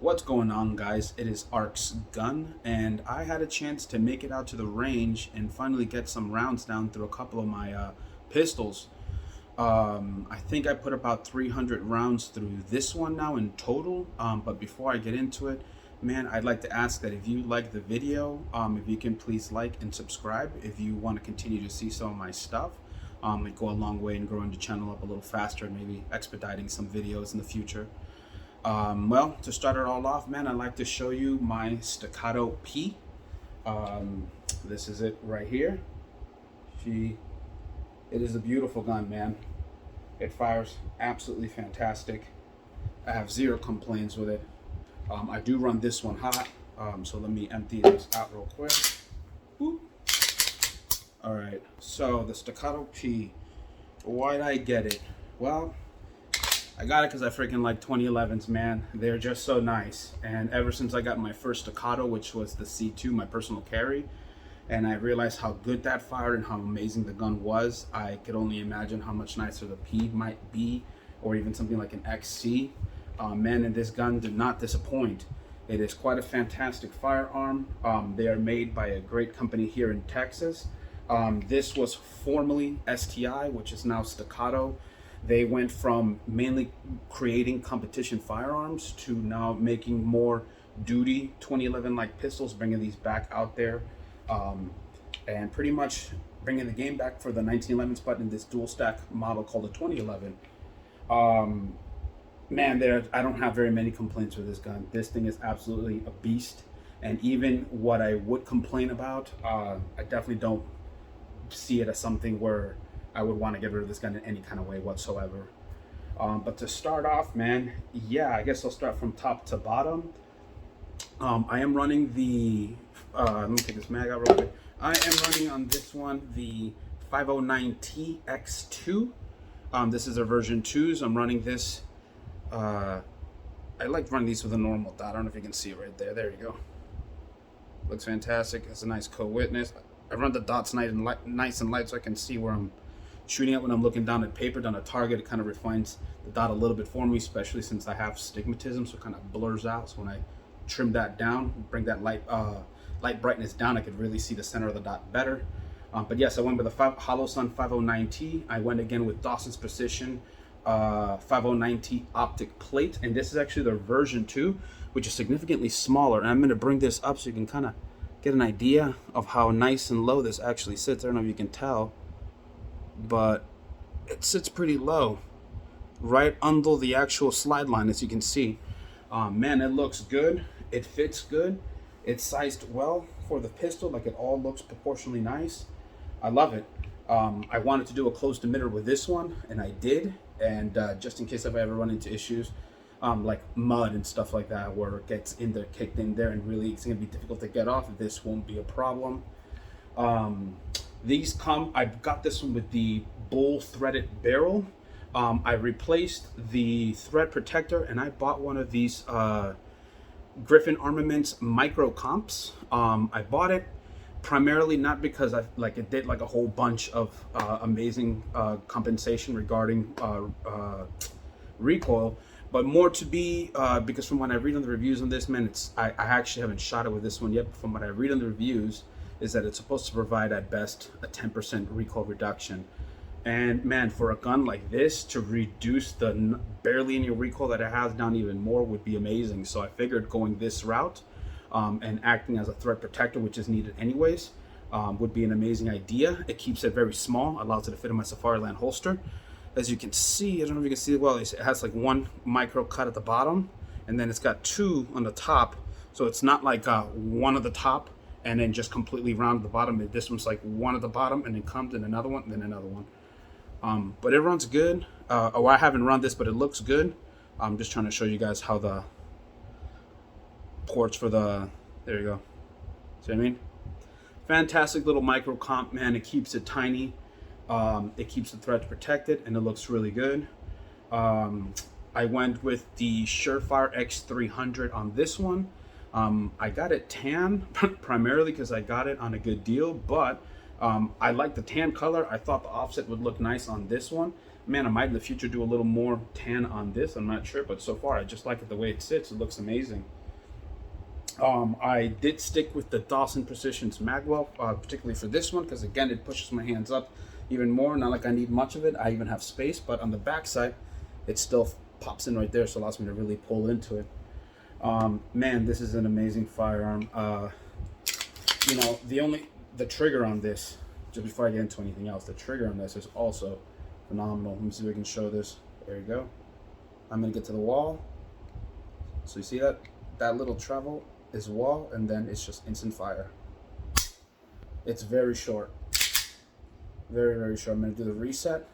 What's going on, guys? It is Ark's gun, and I had a chance to make it out to the range and finally get some rounds down through a couple of my pistols. I think I put about 300 rounds through this one now in total. But before I get into it, man, I'd like to ask that if you like the video, if you can please like and subscribe if you want to continue to see some of my stuff. It go a long way in growing the channel up a little faster and maybe expediting some videos in the future. Well, to start it all off, man, I'd like to show you my Staccato P. This is it right here. It is a beautiful gun, man. It fires absolutely fantastic. I have zero complaints with it. I do run this one hot, so let me empty this out real quick. Whoop. All right, so the Staccato P, why'd I get it? Well, I got it because I freaking like 2011s, man. They're just so nice. And ever since I got my first Staccato, which was the C2, my personal carry, and I realized how good that fired and how amazing the gun was, I could only imagine how much nicer the P might be, or even something like an XC. Man, and this gun did not disappoint. It is quite a fantastic firearm. They are made by a great company here in Texas. This was formerly STI, which is now Staccato. They went from mainly creating competition firearms to now making more duty 2011 like pistols, bringing these back out there, and pretty much bringing the game back for the 1911s, but in this dual stack model called the 2011. Man, I don't have very many complaints with this gun. This thing is absolutely a beast, and even what I would complain about, I definitely don't see it as something where I would want to get rid of this gun in any kind of way whatsoever. But to start off, man, yeah, I guess I'll start from top to bottom. I am running the, let me take this mag out real quick. I am running on this one the 509T X2. This is a version 2, so I'm running this. I like running these with a normal dot. I don't know if you can see it right there. There you go. Looks fantastic. It's a nice co-witness. I run the dots nice and light so I can see where I'm shooting at when I'm looking down at paper, down a target. It kind of refines the dot a little bit for me, especially since I have stigmatism, so it kind of blurs out. So when I trim that down, bring that light brightness down, I could really see the center of the dot better. But yes, I went with the Holosun 509T. I went again with Dawson's Precision 509T optic plate, and this is actually their version 2, which is significantly smaller. And I'm going to bring this up so you can kind of get an idea of how nice and low this actually sits. I don't know if you can tell, but it sits pretty low, right under the actual slide line, as you can see. Man, it looks good. It fits good. It's sized well for the pistol. Like, it all looks proportionally nice. I love it. I wanted to do a closed emitter with this one, and I did. And just in case if I ever run into issues like mud and stuff like that, where it gets in there, kicked in there, and really it's going to be difficult to get off, this won't be a problem. These come, I got this one with the bull threaded barrel. I replaced the thread protector, and I bought one of these Griffin Armaments micro comps. I bought it primarily not because it did like a whole bunch of amazing compensation regarding recoil, but more to be because from what I read on the reviews on this, man, I actually haven't shot it with this one yet, but from what I read on the reviews is that it's supposed to provide at best a 10% recoil reduction. And man, for a gun like this to reduce the barely any recoil that it has down even more would be amazing. So I figured going this route and acting as a thread protector, which is needed anyways, would be an amazing idea. It keeps it very small, allows it to fit in my Safariland holster. As you can see, I don't know if you can see it well, it has like one micro cut at the bottom, and then it's got two on the top. So it's not like one at the top and then just completely round at the bottom. This one's like one at the bottom and then comes in another one and then another one. But it runs good. I haven't run this, but it looks good. I'm just trying to show you guys how the ports for the, there you go. See what I mean? Fantastic little micro comp, man. It keeps it tiny. It keeps the threads protected, and it looks really good. I went with the Surefire X300 on this one. I got it tan primarily because I got it on a good deal, but I like the tan color. I thought the offset would look nice on this one. Man, I might in the future do a little more tan on this, I'm not sure, but so far I just like it the way it sits. It looks amazing. I did stick with the Dawson Precision's magwell, particularly for this one, because again, it pushes my hands up even more. Not like I need much of it. I even have space, but on the back side, it still pops in right there, so it allows me to really pull into it. Man, this is an amazing firearm. You know, the trigger on this, just before I get into anything else, the trigger on this is also phenomenal. Let me see if we can show this. There you go. I'm gonna get to the wall. So you see that? That little travel is wall, and then it's just instant fire. It's very short. Very, very short. I'm gonna do the reset.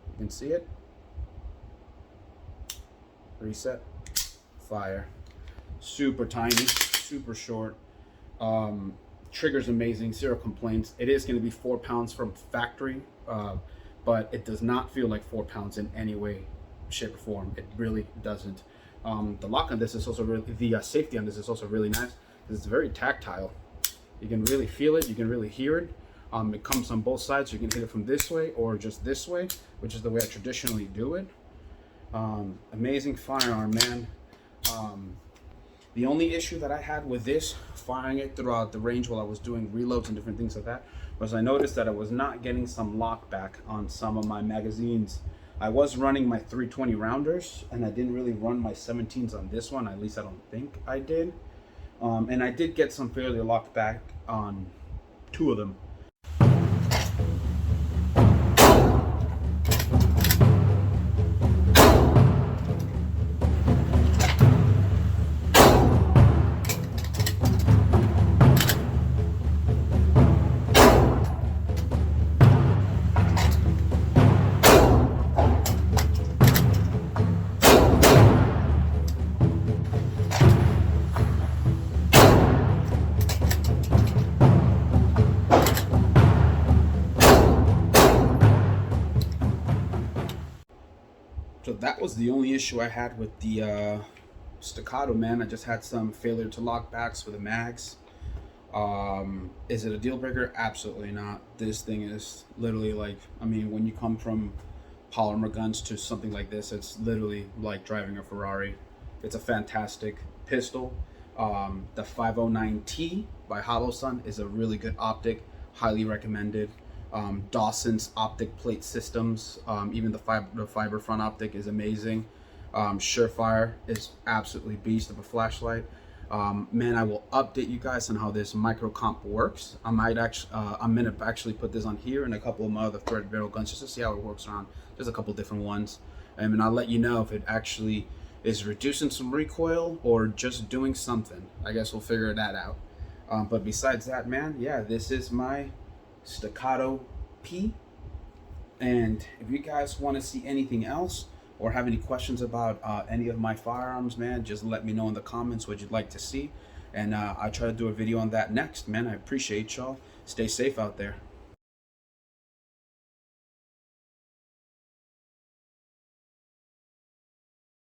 You can see it. Reset. Fire. Super tiny, super short. Trigger's amazing, 0 complaints. It is gonna be 4 pounds from factory, but it does not feel like 4 pounds in any way, shape, or form. It really doesn't. The lock on this is also really, the safety on this is also really nice. It's very tactile. You can really feel it, you can really hear it. It comes on both sides. You can hit it from this way or just this way, which is the way I traditionally do it. Amazing firearm, man. The only issue that I had with this, firing it throughout the range while I was doing reloads and different things like that, was I noticed that I was not getting some lock back on some of my magazines. I was running my 320 rounders, and I didn't really run my 17s on this one. At least I don't think I did. And I did get some fairly locked back on 2 of them. So that was the only issue I had with the Staccato, man. I just had some failure to lock backs with the mags. Is it a deal breaker? Absolutely not. This thing is literally like, I mean, when you come from polymer guns to something like this, it's literally like driving a Ferrari. It's a fantastic pistol. The 509T by Holosun is a really good optic, highly recommended. Dawson's optic plate systems, even the fiber front optic is amazing. Surefire is absolutely beast of a flashlight. Man, I will update you guys on how this micro comp works. I'm gonna actually put this on here and a couple of my other threaded barrel guns just to see how it works around. There's a couple different ones, and I'll let you know if it actually is reducing some recoil or just doing something. I guess we'll figure that out. But besides that, man, yeah, this is my Staccato P, and if you guys want to see anything else or have any questions about any of my firearms, man, just let me know in the comments what you'd like to see, and I'll try to do a video on that next, man. I appreciate y'all. Stay safe out there.